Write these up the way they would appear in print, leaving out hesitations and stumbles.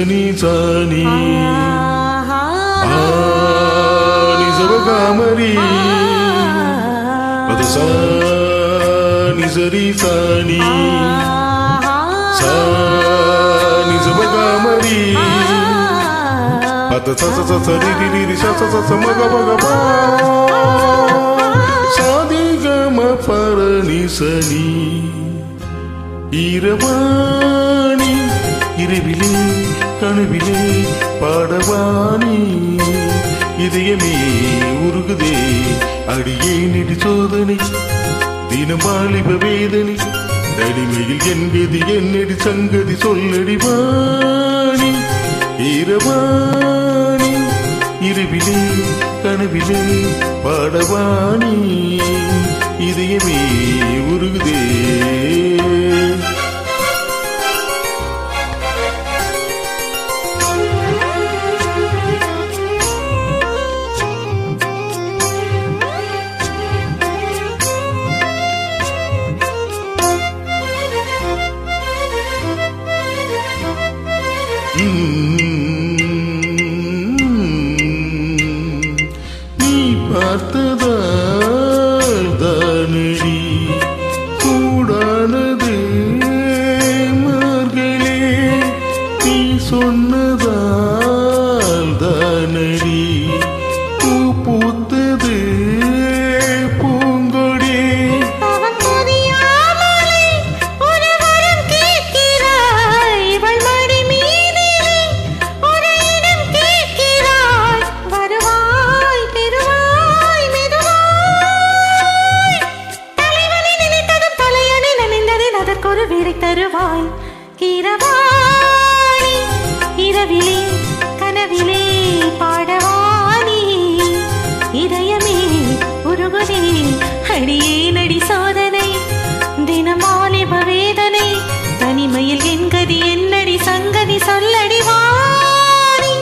சனி சாணி நிசவகாமரி பதசா நிசரி சாணி சா நிசவகாமரி பதசா சரி ரி சா சா மக மக சாதிகம பரணி சனி இரவாணி இரவிலே கனவிலே பாடவாணி இதயமே உருகுதே அடியே நெடி சோதனை தினம் வாலிப வேதனை தனிமையில் என்பது என்னடி சங்கதி சொல்லடி வாணி இரவாணி இரவிலே கனவிலே பாடவாணி இதயமே உருகுதே நீ பார்த்ததால் தானடி கூடானது மார்களே நீ சொன்னதால் தானடி பூ பூத்தது தருவாய் கீரவாணி இரவிலே கனவிலே பாடவாணி இதயமே உருகுதே அடியே நடி சோதனை தினமாலிப வேதனை தனிமையில் என்கதி என்னடி சங்கதி சொல்லடி வாணி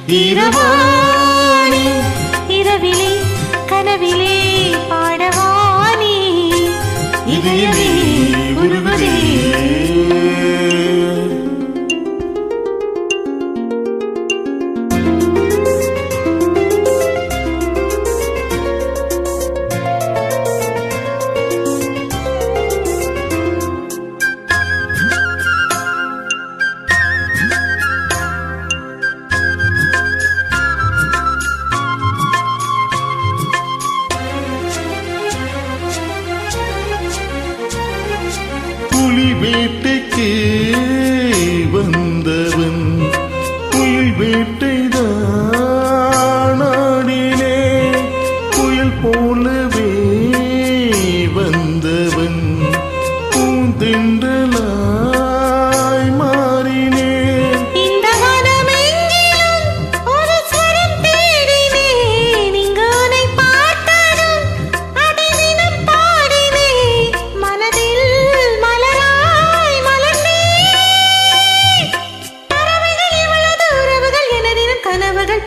கீரவாணி இரவிலே கனவிலே பாடவாணி இதயமே உருகுதே புலி வேட்டைக்கு வந்தவன் புயல் வேட்டைதானே புயல் போலவே வந்தவன் பூந்தென்றலாய் மாறினே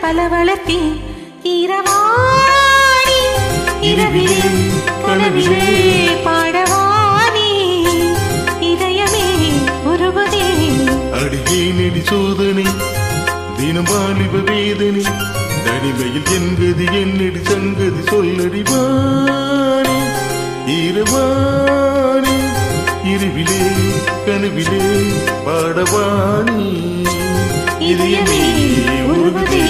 பல வளர்த்தி கீரவாணி இரவிலே கனவிலே பாடவாணி இதயமே உருகுதே அடியே நெடி சோதனை தினம் வாலிப வேதனை தனிமையில் என்பது என்னடி சங்கதி சொல்லடி வாணி இரவாணி இரவிலே கனவிலே பாடவாணி இதயமே உருகுதே